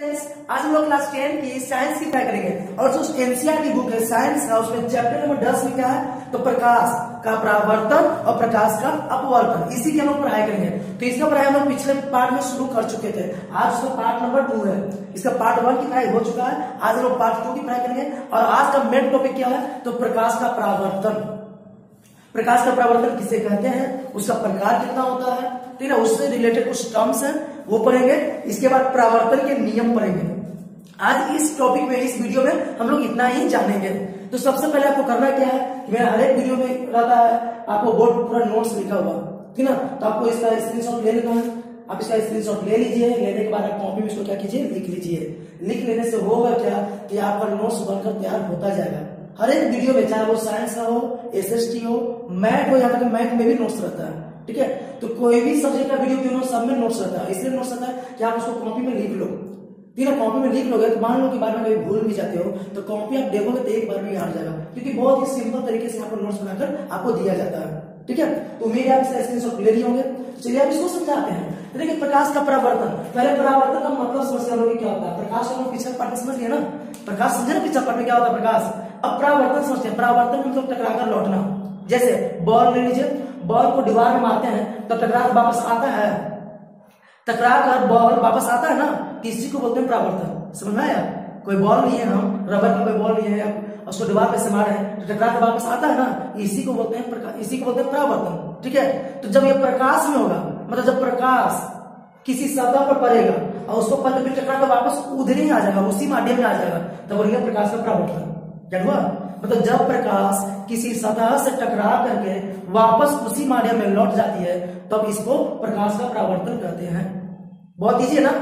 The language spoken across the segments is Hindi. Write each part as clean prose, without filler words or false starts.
आज हम लोग क्लास 10 की साइंस की पढ़ाई करेंगे और जो एनसीईआरटी बुक है साइंस का उसमें चैप्टर नंबर 10 में क्या है तो प्रकाश का परावर्तन और प्रकाश का अपवर्तन, इसी की हम लोग पढ़ाई करेंगे। तो इसका पढ़ाई हम लोग पिछले पार्ट में शुरू कर चुके थे। आज उसका पार्ट नंबर 2 है। इसका पार्ट 1 की पढ़ाई हो चुका है, आज हम लोग पार्ट 2 की पढ़ाई करेंगे। और आज का मेन टॉपिक क्या है तो प्रकाश का परावर्तन। प्रकाश का परावर्तन किसे कहते हैं, उसका प्रकार कितना होता है, ठीक है, उससे रिलेटेड कुछ टर्म्स हैं वो पढ़ेंगे। इसके बाद परावर्तन के नियम पढ़ेंगे। आज इस टॉपिक में, इस वीडियो में हम लोग इतना ही जानेंगे। तो सबसे पहले आपको करना क्या है कि मेरा हर एक वीडियो में रहता है आपको बोर्ड पूरा नोट्स लिखा हुआ, ठीक ना, तो आपको इसका स्क्रीनशॉट ले लेना है। आप इसका स्क्रीनशॉट ले लीजिए, लेने के बाद आप कॉपी में इसको क्या कीजिए लिख लीजिए। लिख लेने से होगा क्या कि आपका नोट्स बनकर तैयार होता जाएगा। हर एक वीडियो में, चाहे वो साइंस का हो, एसएसटी हो, मैथ हो, यहाँ तक मैथ में भी नोट्स रहता है, ठीक है। तो कोई भी सब्जेक्ट का वीडियो क्यों ना, सब में नोट्स रहता है। इसलिए नोट्स रहता है कि आप उसको कॉपी में लिख लो, ठीक है। कॉपी में लिख लोगे तो मान लो कि बाद में कभी भूल भी जाते हो तो कॉपी आप देखोगे तो एक बार में याद जाएगा, क्योंकि बहुत ही सिंपल तरीके से आपको नोट्स बनाकर आपको दिया जाता है, ठीक है। तो उम्मीद है आप इसका स्क्रीनशॉट ले लिए होंगे। चलिए अब इसको समझाते हैं। तो देखिए प्रकाश का परावर्तन, पहले परावर्तन का मतलब समझ लोगे क्या होता है। प्रकाश को पिछले पार्ट में समझ लिया ना, प्रकाश समझे ना पिछले पार्ट में क्या होता है प्रकाश। अब परावर्तन समझते हैं। परावर्तन मतलब टकराकर लौटना। जैसे बॉल ले लीजिए, बॉल को दीवार में मारते हैं तो टकरा कर वापस आता है, टकरा कर बॉल वापस आता है ना, इसी को बोलते हैं परावर्तन। समझ में आया। कोई बॉल लिए हम, रबर का कोई बॉल लिए हैं, उसको दीवार पे से मारे हैं तो टकरा कर वापस आता है ना, इसी को बोलते हैं इसी को बोलते हैं परावर्तन, ठीक है। तो जब ये प्रकाश में होगा, मतलब जब प्रकाश किसी सतह पर पड़ेगा और उसको पलट फिर टकरा कर वापस उधर ही आ जाएगा, उसी माध्यम में आ जाएगा, तब बोलेंगे प्रकाश का परावर्तन। क्या हुआ, मतलब जब प्रकाश किसी सतह से टकरा करके वापस उसी माध्यम में लौट जाती है तब इसको प्रकाश का परावर्तन कहते हैं। बहुत इजी है ना,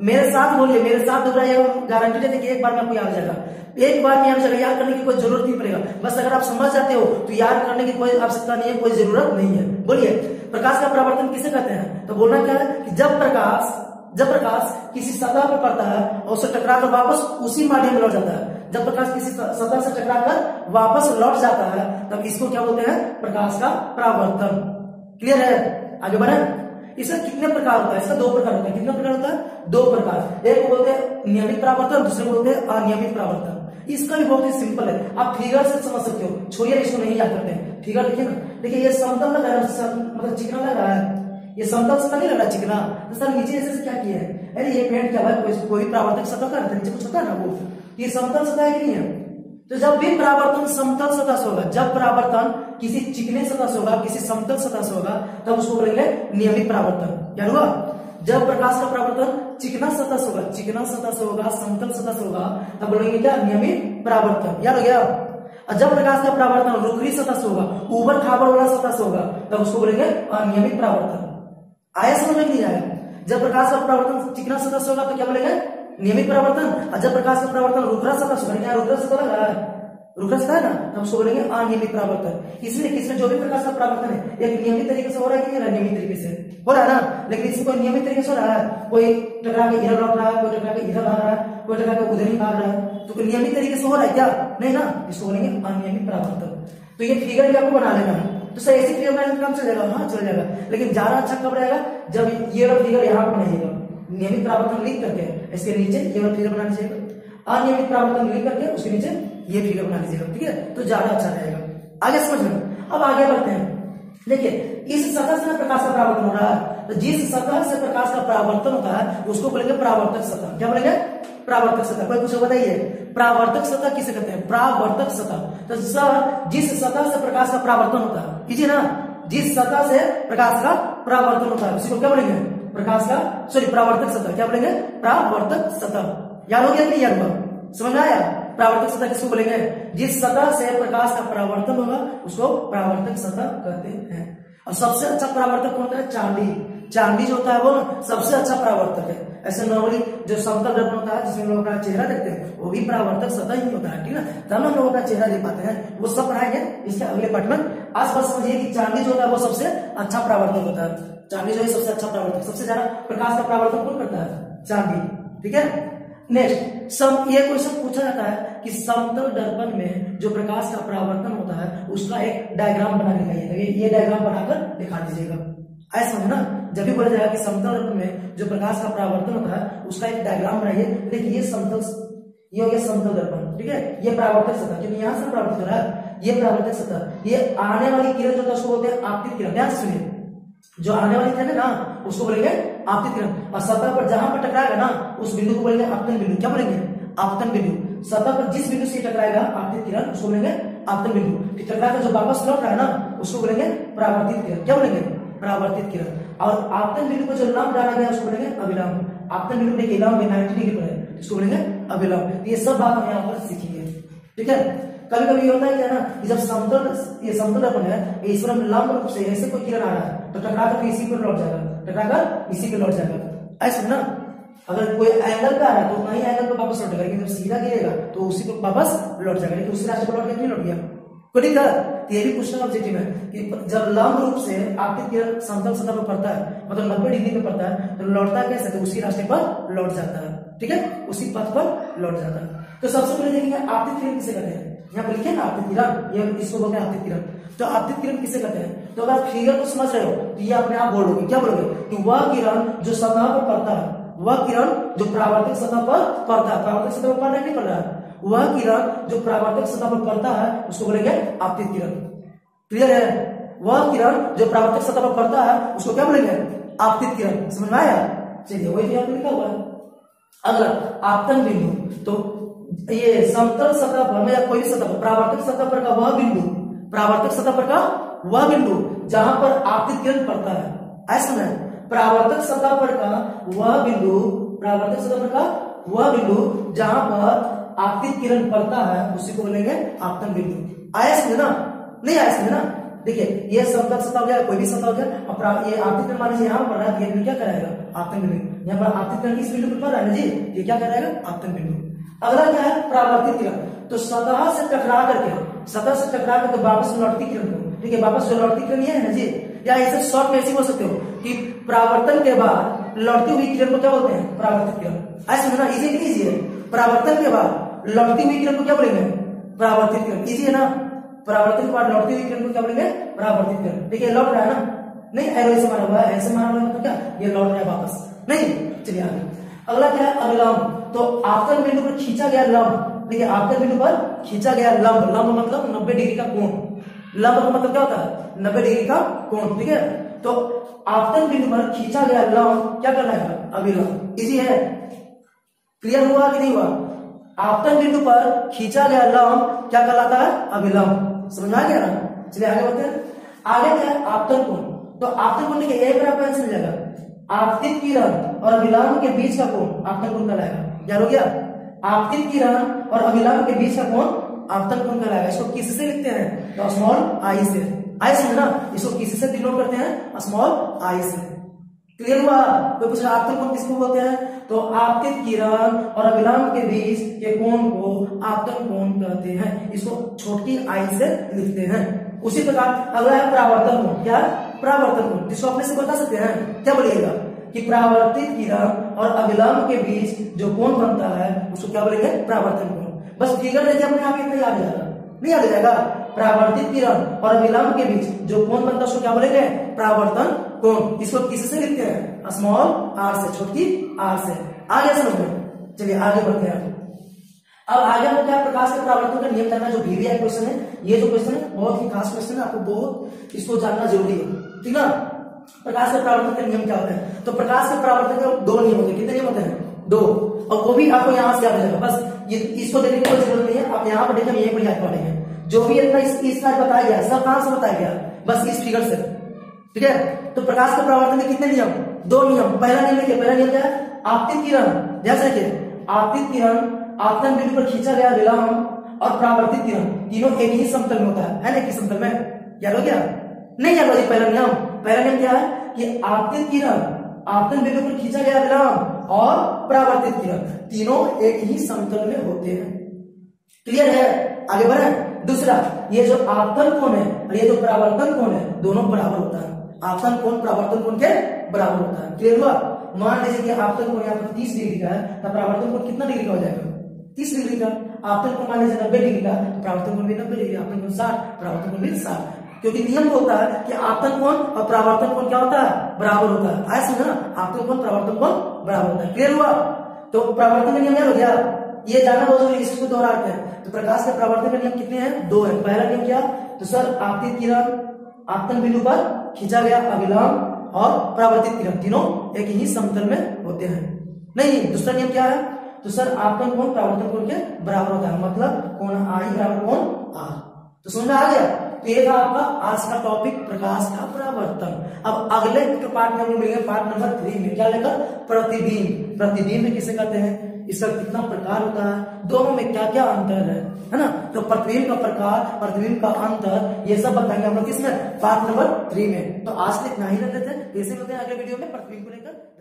मेरे साथ बोलिए, मेरे साथ दोहराइए, गारंटी देते कि एक बार में आपको याद जाएगा। एक बार में याद जाएगा, याद करने की कोई जरूरत नहीं पड़ेगा। बस अगर आप समझ जाते हो तो याद करने की कोई आवश्यकता नहीं है, कोई जरूरत नहीं है। बोलिए प्रकाश का परावर्तन किसे कहते हैं। तो बोलना क्या है कि जब प्रकाश किसी सतह पर पड़ता है और उससे टकरा कर वापस उसी माध्यम में लौट जाता है, जब प्रकाश किसी सतह से टकरा कर वापस लौट जाता है तब इसको क्या बोलते हैं प्रकाश का परावर्तन। क्लियर है, आगे बढ़े। इसका कितने प्रकार होता है, इसका 2 प्रकार होता है। कितने प्रकार होता है, 2 प्रकार। एक को बोलते हैं नियमित परावर्तन, दूसरे को बोलते हैं अनियमित परावर्तन। इसका भी बहुत ही सिंपल है, आप फिगर से समझ सकते हो। छोड़िए इसको नहीं याद करते हैं, फिगर देखिए ना। देखिए ये समतल लग रहा है, मतलब चिकना लग रहा है, ये समतल सतह नहीं लग रहा चिकना, तो सर नीचे ऐसे क्या किया है, अरे ये पेंट क्या है, कोई परावर्तक सतह का नीचे कुछ होता है ना, वो ये समतल सतह है कि नहीं है। तो जब भी परावर्तन समतल सतह से होगा, जब परावर्तन किसी चिकने सतह से होगा, किसी समतल सतह से होगा, तब उसको बोलेंगे नियमित परावर्तन। क्या हुआ, जब प्रकाश का परावर्तन चिकना सतह से होगा, चिकना सतह से होगा, समतल सतह से होगा, तब बोलेंगे क्या नियमित परावर्तन। याद हो गया। और जब प्रकाश का परावर्तन रुखरी सतह से होगा, ऊबड़ खाबड़ वाला सतह से होगा, तब उसको बोलेंगे अनियमित परावर्तन। आया समझ में नहीं आया। जब प्रकाश का परावर्तन चिकना सतह से होगा तो क्या बोलेंगे नियमित परावर्तन, और जब प्रकाश का परावर्तन रुद्रा सतह से होगा, रुद्रा सतह लग रहा है, रुद्रा सतह है ना, तब उसको बोलेंगे अनियमित परावर्तन। इसलिए किसमें जो भी प्रकाश का परावर्तन है एक नियमित तरीके से हो रहा है कि नहीं, नियमित तरीके से हो रहा है ना, लेकिन इसमें कोई नियमित तरीके से हो रहा है, कोई टकरा के इधर लौट रहा है, कोई टकरा के इधर भाग रहा है, कोई टकरा के उधर ही भाग रहा है, तो कोई नियमित तरीके से हो रहा है क्या, नहीं ना, इसको बोलेंगे अनियमित परावर्तन। तो ये फिगर भी आपको बना लेना है, तो सर ऐसी फिगर बनाने का काम चल जाएगा, हाँ चल जाएगा, लेकिन ज्यादा अच्छा कब रहेगा जब ये वाला फिगर यहाँ पर बनाइएगा, नियमित परावर्तन लिख करके इसके नीचे ये वाला फिगर बना लीजिएगा, अनियमित परावर्तन लिख करके उसके नीचे ये फिगर बना लीजिएगा, ठीक है, तो ज्यादा अच्छा रहेगा। आगे समझ लो। अब आगे बढ़ते हैं। देखिए इस सतह से प्रकाश का परावर्तन हो रहा है, तो जिस सतह से प्रकाश का परावर्तन होता है उसको बोलेंगे परावर्तक सतह। क्या बोलेंगे, परावर्तक सतह। कोई कुछ बताइए परावर्तक सतह किसे कहते हैं, परावर्तक सतह। तो सर जिस सतह से प्रकाश का परावर्तन होता है, कीजिए ना, जिस सतह से प्रकाश का परावर्तन होता है उसी को क्या बोलेंगे प्रकाश का परावर्तक सतह। क्या बोलेंगे परावर्तक सतह। याद हो गया कि नहीं याद हुआ, समझ में आया। परावर्तक सतह किसको बोलेंगे, जिस सतह से प्रकाश का परावर्तन होगा उसको परावर्तक सतह कहते हैं। और सबसे अच्छा परावर्तक कौन है, चांदी। चांदी जो होता है वो सबसे अच्छा परावर्तक है। ऐसे नॉर्मली जो समतल दर्पण होता है जिसमें लोग अपना चेहरा देखते हैं वो भी परावर्तक सतह ही होता है, ठीक है, तब हम लोग अपना चेहरा देख पाते हैं, वो सब पढ़ाएंगे इसके अगले पार्ट में। आज बस समझिए कि चांदी जो होता है वो सबसे अच्छा परावर्तक होता है। चांदी जो है सबसे अच्छा परावर्तक, सबसे ज्यादा प्रकाश का परावर्तन कौन करता है, चांदी, ठीक है। नेक्स्ट ये क्वेश्चन पूछा जाता है कि समतल दर्पण में जो प्रकाश का परावर्तन होता है उसका एक डायग्राम बना दिखाइए। ये डायग्राम बनाकर दिखा दीजिएगा, ऐसा समझ ना। जब भी बोला जाएगा कि समतल दर्पण में जो प्रकाश का परावर्तन होता है उसका एक डायग्राम बनाइए। देखिए ये ये हो गया समतल दर्पण, ठीक है, ये परावर्तक सतह, क्योंकि यहाँ से परावर्तित हो रहा है, ये परावर्तक सतह, ये आने वाली किरण जो उसको बोलते हैं आपतित किरण। ध्यान से सुनिए, जो आने वाली किरण है ना उसको बोलेंगे आपतित किरण, और सतह पर जहां पर टकराएगा ना उस बिंदु को बोलेंगे आपतन बिंदु। क्या बोलेंगे? आपतन बिंदु। सतह पर जिस बिंदु से टकराएगा आपतित किरण उसको बोलेंगे आपतन बिंदु। टकरा कर जो वापस लौट रहा है ना उसको बोलेंगे परावर्तित किरण। क्या बोलेंगे? परावर्तित किरण। और आपतन बिंदु को जो लंब डाला गया उसको बोलेंगे अभिलंब। आपतन बिंदु देखिए लंब 90 डिग्री पर है, इसको बोलेंगे अभिलंब। ये सब बात हम यहाँ पर सीखेंगे, ठीक है। कभी कभी होता है क्या ना कि जब ये समतल दर्पण है, इस पर हम लंब रूप से ऐसे कोई किरण आ रहा है तो टकराकर इसी पर लौट जाएगा, टकराकर इसी पे लौट जाएगा, ऐसा ना। अगर कोई एंगल पे आ रहा है तो वही एंगल पे वापस लौटेगा, लेकिन जब सीधा गिरेगा तो उसी पे वापस लौट जाएगा, लेकिन उसी रास्ते पर लौट गया नहीं लौट गया। कोई दिक्कत? ये भी क्वेश्चन ऑब्जेक्टिव है कि जब लंब रूप से आपतित किरण समतल सतह पर पड़ता है, मतलब 90 डिग्री पे पड़ता है, तो लौटता कैसे? तो उसी रास्ते पर लौट जाता है, ठीक है, उसी पथ पर लौट जाता है। तो सबसे पहले देखेंगे आपतित किरण किसे कहते हैं। यहाँ पर लिखे ना आपतित किरण, ये इसको बोलते हैं आपतित किरण। तो आपतित किरण किसे कहते हैं? तो अगर फिगर को समझ रहे हो तो ये अपने आप बोलोगे। क्या बोलोगे? कि वह किरण जो सतह पर पड़ता है, वह किरण जो परावर्तक सतह पर पड़ता है, परावर्तक सतह पर पड़ना नहीं पड़ रहा है, वह किरण जो परावर्तक सतह पर पड़ता है उसको बोलेंगे आपतित किरण। क्लियर है? वह किरण जो परावर्तक सतह पर पड़ता है उसको क्या बोलेंगे? आपतित किरण। समझ में आया? चलिए वही यहाँ पे लिखा हुआ है। अगला आपतन बिंदु, तो ये समतल सतह पर या कोई सतह पर परावर्तक सतह पर का वह बिंदु, परावर्तक सतह पर का वह बिंदु जहां पर आपतित किरण पड़ता है, ऐसा ना, परावर्तक सतह पर का वह बिंदु, परावर्तक सतह पर का वह बिंदु जहां पर आपतित किरण पड़ता है उसी को बोलेंगे आपतन बिंदु। आया समझ ना? नहीं आया समझ ना? देखिए ये समतल सतह हो गया, कोई भी सतह हो गया, और ये आपतित किरण मान लीजिए यहाँ पर पड़ रहा है, ये क्या कराएगा? आपतन बिंदु। यहाँ पर आपतित किरण किस बिंदु पर पड़ रहा है जी? ये क्या कराएगा? आपतन बिंदु। अगला क्या है? परावर्तित किरण। तो सतह से टकरा करके वापस लौटती किरण को, ठीक है, वापस जो लौटती किरण ये है ना जी, या इसे शॉर्ट में ऐसे बोल सकते हो कि परावर्तन के बाद लौटती हुई किरण को क्या बोलते हैं? परावर्तित किरण। ऐसे समझना, इजी है। परावर्तन के बाद लौटती हुई किरण को क्या बोलेंगे? परावर्तित किरण। इजी है ना? परावर्तन के बाद लौटती हुई किरण को क्या बोलेंगे? परावर्तित किरण। देखिए लौट रहा है ना, नहीं एरो ऐसे मारा हुआ है, ऐसे मारा हुआ है तो क्या ये लौट रहा है वापस? नहीं। चलिए आगे। अगला क्या है? अभिलंब। तो आपतन बिंदु पर खींचा गया लंब, देखिए आपतन बिंदु पर खींचा गया लंब, लंब मतलब 90 डिग्री का कोण। लंब का मतलब क्या होता है? 90 डिग्री का कोण, ठीक है। तो आपतन बिंदु पर खींचा गया लंब क्या करना है? अभिलंब। इजी है? क्लियर हुआ कि नहीं हुआ? आपतन बिंदु पर खींचा गया लंब क्या कहलाता है? अभिलंब। समझ आ गया ना? चलिए आगे बढ़ते हैं। आगे क्या है? आपतन कोण। तो आपतन कोण देखिए यही पर आपको आंसर मिल जाएगा, आपतित किरण और अभिलंब के बीच का कोण आपतन कोण कहलाएगा। याद हो गया? आपतित किरण और अभिलंब के बीच का कोण आपतन कोण कहलाएगा। इसको किससे लिखते हैं? तो स्मॉल आई से। आई समझना, इसको किससे डिनोट करते हैं? स्मॉल आई से। क्लियर हुआ? कोई पूछ रहा आपतन कोण किसको बोलते हैं? तो आपतित किरण और अभिलंब के बीच के कोण को आपतन कोण कहते हैं। इसको छोटी आई से लिखते हैं। उसी प्रकार अगला है परावर्तन कोण। क्या? परावर्तन कोण, जिसको अपने से बता सकते हैं। क्या बोलिएगा? कि परावर्तित किरण और अभिलंब के बीच जो कोण बनता है उसको क्या बोलेंगे? परावर्तन कोण। बस फिगर देखिए अपने आप इतना याद जाएगा, नहीं याद जाएगा? परावर्तित किरण और अभिलंब के बीच जो कोण बनता है उसको क्या बोलेंगे? परावर्तन कोण। इसको किससे लिखते हैं? स्मॉल आर से, छोटी आर से। आगे समझ में। चलिए आगे बढ़ते हैं। अब आगे हम क्या प्रकाश के परावर्तन का नियम जानना, जो वीवीआई क्वेश्चन है, ये जो क्वेश्चन है बहुत ही खास क्वेश्चन है, आपको बहुत इसको जानना जरूरी है, ठीक ना। प्रकाश के परावर्तन का नियम क्या होता है? तो प्रकाश के परावर्तन के 2 नियम होते हैं। कितने नियम होते हैं? 2। और वो भी आपको यहाँ से याद हो जाएगा। बस ये इसको देखने की कोई जरूरत नहीं है, आप यहाँ पर देखें यही पर याद पड़ेंगे। जो भी इतना इस तरह बताया गया सब कहां से बताया गया? बस इस फिगर से, ठीक है। तो प्रकाश के परावर्तन के कितने नियम? 2 नियम। पहला नियम देखिए, पहला नियम क्या है? आपतित किरण। जैसे देखिए आपतित किरण आपतन बिंदु पर खींचा गया विलंब और परावर्तित किरण तीनों एक ही समतल में होता है ना? एक ही समतल में। याद हो गया? नहीं याद हो? पहला नियम, पहला नियम क्या है? कि आपतित किरण आपतन बिंदु पर खींचा गया विलंब और परावर्तित किरण तीनों एक ही समतल में होते हैं। क्लियर है? आगे बढ़े। दूसरा, ये जो आपतन कोण है और ये जो परावर्तन कोण है दोनों बराबर होता है। आपतन कोण परावर्तन कोण के बराबर होता है। क्लियर हुआ? मान लीजिए कि आपतन कोण यहाँ पर 30 डिग्री का है तो परावर्तन कोण कितना डिग्री का हो जाएगा? 30 डिग्री का। आपतन कोण मान लीजिए 90 डिग्री का तो परावर्तन कोण भी 90 डिग्री, आपतन कोण 60, परावर्तन कोण भी 60। क्योंकि नियम होता है कि आपतन कोण और परावर्तन कोण क्या होता है? बराबर होता है। आया समझ ना, आपतन कोण परावर्तन कोण बराबर होता है। क्लियर हुआ? तो परावर्तन का नियम क्या हो गया, ये जाना बहुत जरूरी, इसको दोहराते हैं। तो प्रकाश के परावर्तन का नियम कितने हैं, 2 है। पहला नियम क्या, तो सर आपतित किरण आपतन बिंदु पर खींचा गया अभिलंब और परावर्तित किरण तीनों एक ही समतल में होते हैं। नहीं, दूसरा नियम क्या है, तो सर आपतन कोण परावर्तन कोण के बराबर होता है, मतलब कोण आई बराबर कोण आर। तो समझ में आ गया? तो ये था आपका आज का टॉपिक प्रकाश का परावर्तन। अब अगले पार्ट में हम लोग मिलेंगे पार्ट नंबर 3 में, क्या लेकर, प्रतिबिंब। प्रतिबिंब में किसे कहते हैं, इसका कितना प्रकार होता है, दोनों में क्या क्या अंतर है ना। तो प्रतिबिंब का प्रकार, प्रतिबिंब का अंतर, ये सब बताएंगे हम लोग किसमें, पार्ट नंबर 3 में। तो आज से इतना ही रख देते हैं, ऐसे मिलते हैं अगले वीडियो में प्रतिबिंब को लेकर।